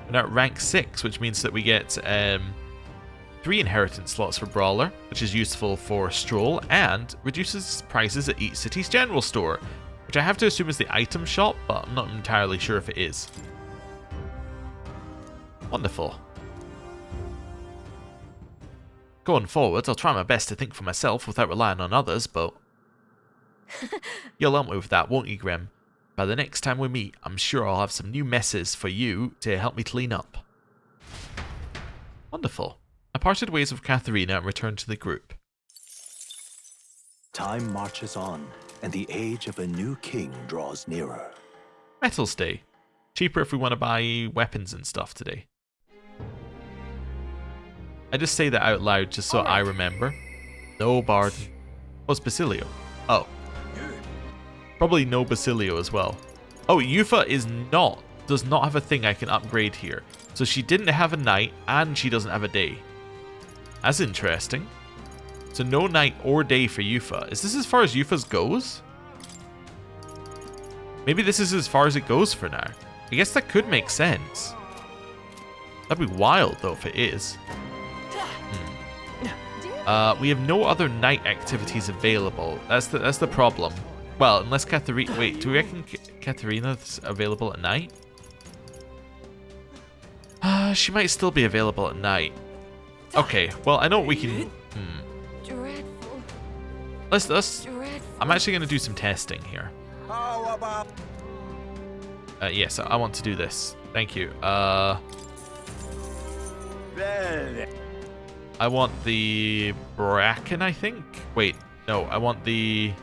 We're now at rank 6, which means that we get 3 inheritance slots for Brawler, which is useful for Stroll, and reduces prices at each city's general store, which I have to assume is the item shop, but I'm not entirely sure if it is. Wonderful. Going forward, I'll try my best to think for myself without relying on others, but... You'll help me with that, won't you, Grem? By the next time we meet, I'm sure I'll have some new messes for you to help me clean up. Wonderful. I parted ways with Katharina and returned to the group. Time marches on, and the age of a new king draws nearer. Metals Day. Cheaper if we want to buy weapons and stuff today. I just say that out loud just so I remember. No Barden. What's Basilio? Oh. Probably no Basilio as well. Oh, Yufa does not have a thing I can upgrade here. So she didn't have a night and she doesn't have a day. That's interesting. So no night or day for Yufa. Is this as far as Yufa's goes? Maybe this is as far as it goes for now. I guess that could make sense. That'd be wild though if it is. We have no other night activities available. That's the problem. Well, unless Katharina... Wait, do we reckon Katharina's available at night? She might still be available at night. Okay, well, I know what we can... Dreadful. Let's... I'm actually going to do some testing here. Yes, I want to do this. Thank you. I want the bracken, I think? Wait, no, I want the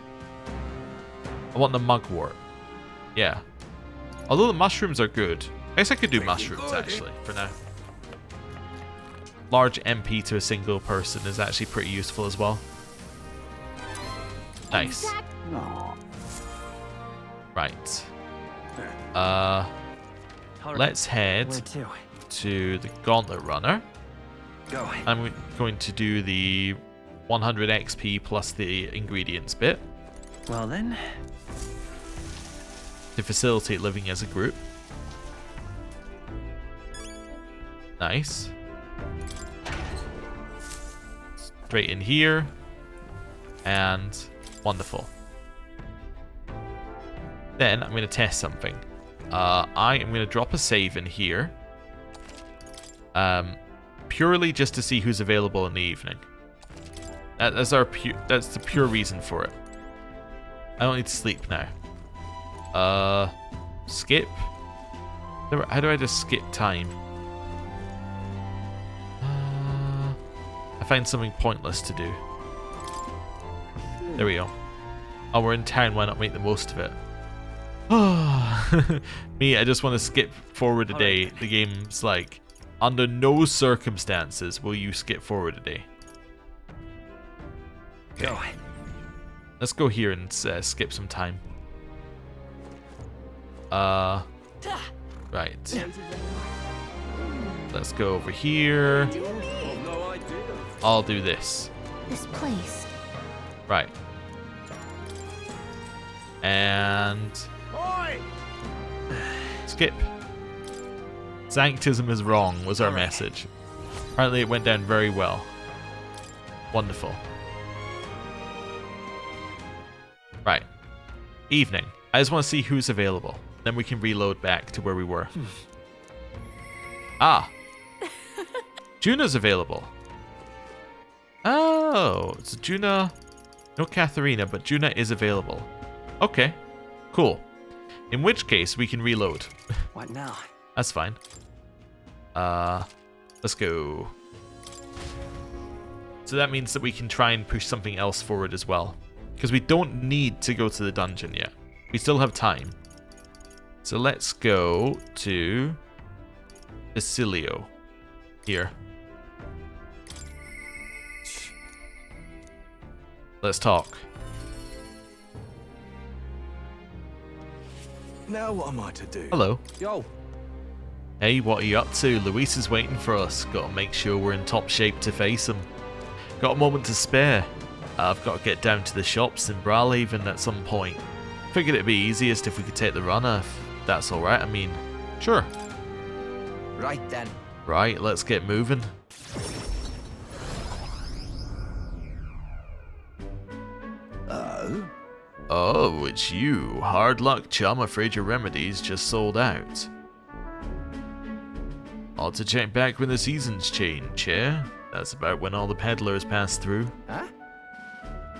mugwort. Yeah. Although the mushrooms are good. I guess I could do mushrooms, actually, for now. Large MP to a single person is actually pretty useful as well. Nice. Right. Let's head to the Gauntlet Runner. I'm going to do the 100 XP plus the ingredients bit. Well then. To facilitate living as a group. Nice. Straight in here. And wonderful. Then I'm going to test something. I am going to drop a save in here. Purely just to see who's available in the evening. That's the pure reason for it. I don't need to sleep now. Skip. How do I just skip time? I find something pointless to do. There we go. Oh, we're in town. Why not make the most of it? Me, I just want to skip forward a day. The game's like, under no circumstances will you skip forward a day. Okay. Go. Let's go here and skip some time. Right. Let's go over here. I'll do this. This place. Right. And skip. Sanctism is wrong was our message. Apparently it went down very well. Wonderful. Right. Evening. I just want to see who's available. Then we can reload back to where we were. Ah. Juna's available. Oh, it's Juna. No Katharina, but Juna is available. Okay. Cool. In which case, we can reload. What now? That's fine. Let's go. So that means that we can try and push something else forward as well. Because we don't need to go to the dungeon yet. We still have time. So let's go to Basilio. Here. Let's talk. Now what am I to do? Hello. Yo. Hey, what are you up to? Luis is waiting for us. Gotta make sure we're in top shape to face him. Got a moment to spare. I've got to get down to the shops in Brawlhaven at some point. Figured it'd be easiest if we could take the runner, if that's alright. I mean, sure. Right then. Right, let's get moving. Oh, it's you. Hard luck, chum. Afraid your remedies just sold out. Ought to check back when the seasons change, yeah? That's about when all the peddlers pass through. Huh?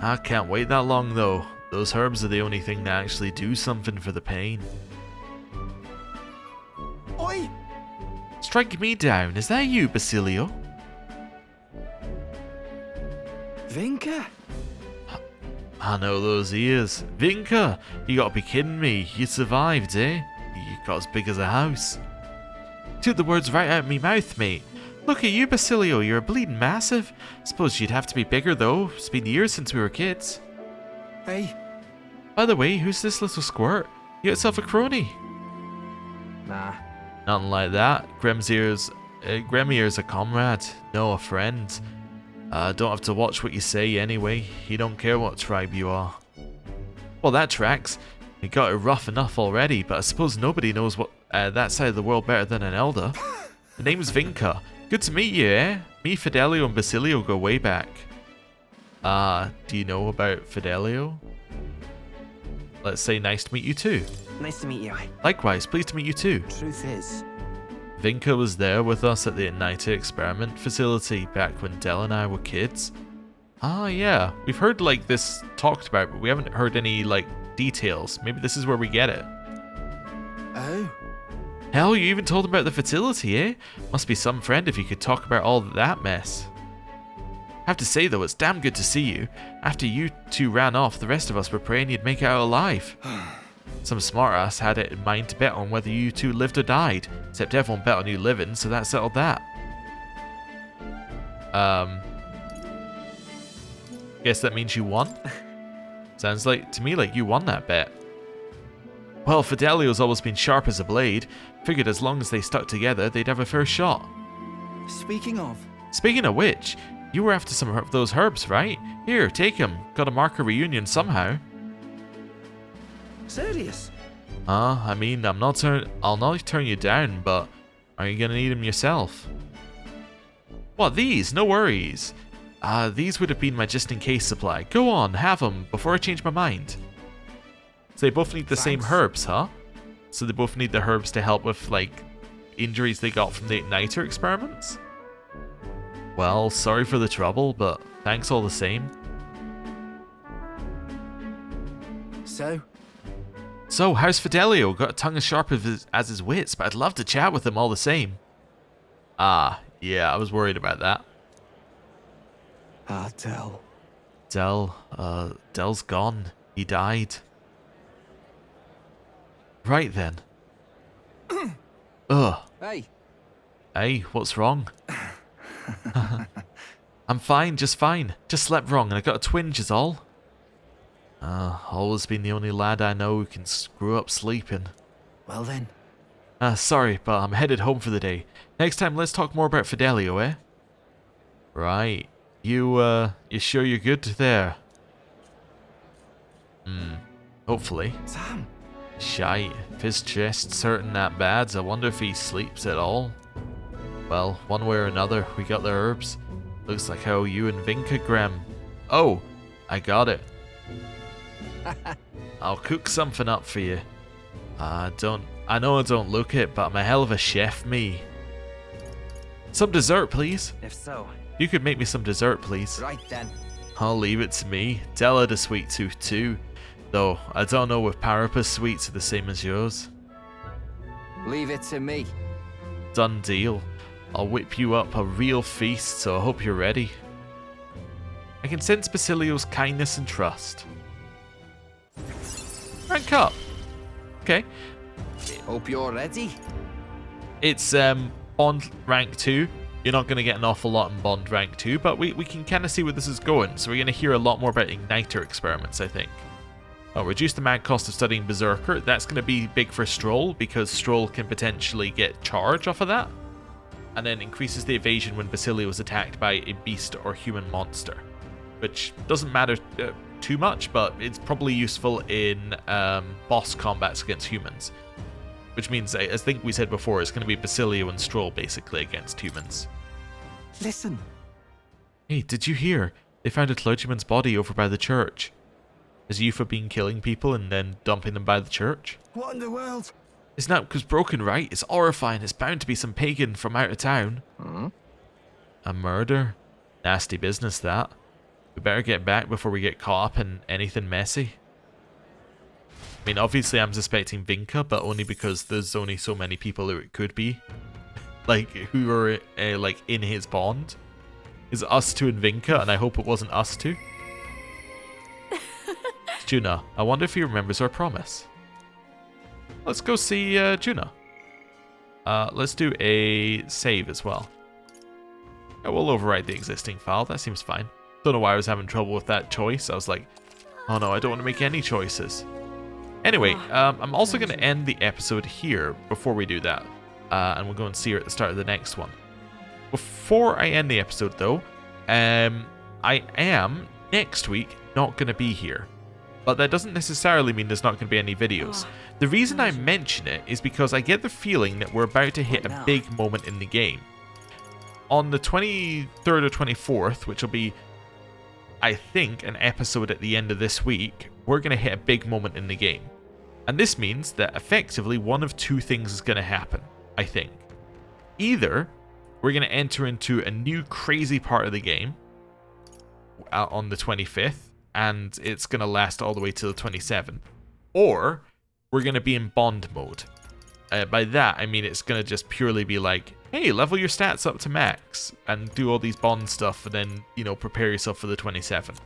I can't wait that long, though. Those herbs are the only thing that actually do something for the pain. Oi! Strike me down. Is that you, Basilio? Vinka? I know those ears. Vinka, you gotta be kidding me. You survived, eh? You got as big as a house. Took the words right out of me mouth, mate. Look at you, Basilio. You're a bleeding massive. Suppose you'd have to be bigger, though. It's been years since we were kids. Hey. By the way, who's this little squirt? You got yourself a crony. Nah. Nothing like that. Gremier's a comrade. No, a friend. Don't have to watch what you say anyway. He don't care what tribe you are. Well, that tracks. We got it rough enough already, but I suppose nobody knows what that side of the world better than an elder. The name's Vinka. Good to meet you, eh? Me, Fidelio, and Basilio go way back. Do you know about Fidelio? Let's say nice to meet you too. Nice to meet you. Likewise, pleased to meet you too. Truth is, Vinka was there with us at the Igniter experiment facility back when Del and I were kids. Ah, yeah. We've heard like this talked about, but we haven't heard any like details. Maybe this is where we get it. oh, Hell, you even told him about the fertility, eh? Must be some friend if you could talk about all that mess. Have to say though, it's damn good to see you. After you two ran off, the rest of us were praying you'd make it out alive. Some smartass had it in mind to bet on whether you two lived or died. Except everyone bet on you living, so that settled that. Guess that means you won? Sounds like to me like you won that bet. Well, Fidelio's always been sharp as a blade. Figured as long as they stuck together, they'd have a fair shot. speaking of, Speaking of which, you were after some of those herbs, right? Here, take them. Gotta mark a reunion somehow. Serious? I mean, I'll not turn you down, but are you gonna need them yourself? What, these? No worries. These would have been my just-in-case supply. Go on, have them, before I change my mind. So they both need the same herbs, huh? So they both need the herbs to help with, like, injuries they got from the Igniter experiments? Well, sorry for the trouble, but thanks all the same. So, how's Fidelio? Got a tongue as sharp as his wits, but I'd love to chat with him all the same. Yeah, I was worried about that. Del's gone. He died. Right then. Ugh. Hey, what's wrong? I'm fine, just fine. Just slept wrong and I got a twinge is all. Always been the only lad I know who can screw up sleeping. Well then. Sorry, but I'm headed home for the day. Next time, let's talk more about Fidelio, eh? Right. You sure you're good there? Hopefully. Sam! Shite. If his chest's hurting that bad, I wonder if he sleeps at all. Well, one way or another, we got the herbs. Looks like how you and Vinca Graham. Oh, I got it. I'll cook something up for you. I know I don't look it, but I'm a hell of a chef, me. Some dessert, please. If so. You could make me some dessert, please. Right then. I'll leave it to me. Tell her the sweet tooth too. Though, I don't know if Parapa's sweets are the same as yours. Leave it to me. Done deal. I'll whip you up a real feast, so I hope you're ready. I can sense Basilio's kindness and trust. Rank up. Okay. Hope you're ready. It's Bond rank 2. You're not going to get an awful lot in Bond rank 2, but we can kind of see where this is going. So we're going to hear a lot more about Igniter experiments, I think. Reduce the mag cost of studying Berserker. That's going to be big for Stroll, because Stroll can potentially get charge off of that. And then increases the evasion when Basilio is attacked by a beast or human monster. Which doesn't matter too much, but it's probably useful in boss combats against humans. Which means, I think we said before, it's going to be Basilio and Stroll basically against humans. Listen. Hey, did you hear? They found a clergyman's body over by the church. Has Yufa been killing people and then dumping them by the church? What in the world? Isn't that because broken, right? It's horrifying. It's bound to be some pagan from out of town. A murder? Nasty business, that. We better get back before we get caught up in anything messy. I mean, obviously I'm suspecting Vinca, but only because there's only so many people who it could be. Like, who are, like, in his bond. Is us two and Vinca, and I hope it wasn't us two. Juna, I wonder if he remembers our promise. Let's go see Juna. Let's do a save as well. Yeah, we'll overwrite the existing file, that seems fine. Don't know why I was having trouble with that choice. I was like, oh no, I don't want to make any choices. Anyway, I'm also going to end the episode here before we do that. And we'll go and see her at the start of the next one. Before I end the episode though, I am, next week, not going to be here. But that doesn't necessarily mean there's not going to be any videos. The reason I mention it is because I get the feeling that we're about to hit a big moment in the game. On the 23rd or 24th, which will be, I think, an episode at the end of this week, we're going to hit a big moment in the game. And this means that effectively one of two things is going to happen, I think. Either we're going to enter into a new crazy part of the game on the 25th, and it's going to last all the way till the 27th. Or we're going to be in Bond mode. By that, I mean it's going to just purely be like, hey, level your stats up to max and do all these Bond stuff and then, you know, prepare yourself for the 27th.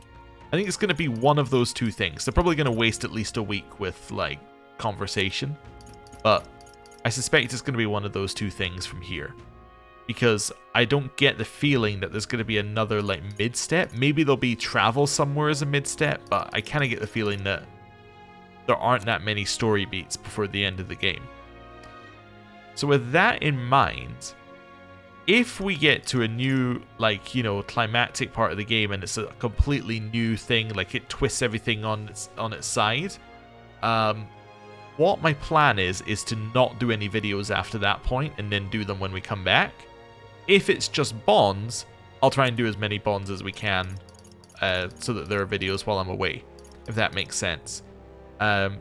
I think it's going to be one of those two things. They're probably going to waste at least a week with, like, conversation. But I suspect it's going to be one of those two things from here. Because I don't get the feeling that there's going to be another, like, mid-step. Maybe there'll be travel somewhere as a mid-step, but I kind of get the feeling that there aren't that many story beats before the end of the game. So with that in mind, if we get to a new, like, you know, climactic part of the game and it's a completely new thing, like it twists everything on its side, what my plan is to not do any videos after that point and then do them when we come back. If it's just bonds, I'll try and do as many bonds as we can so that there are videos while I'm away, if that makes sense.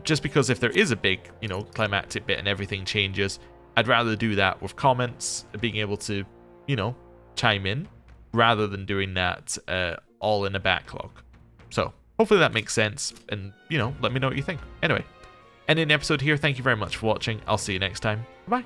Just because if there is a big, you know, climactic bit and everything changes, I'd rather do that with comments, being able to, you know, chime in, rather than doing that all in a backlog. So, hopefully that makes sense, and, you know, let me know what you think. Anyway, ending the episode here. Thank you very much for watching. I'll see you next time. Bye.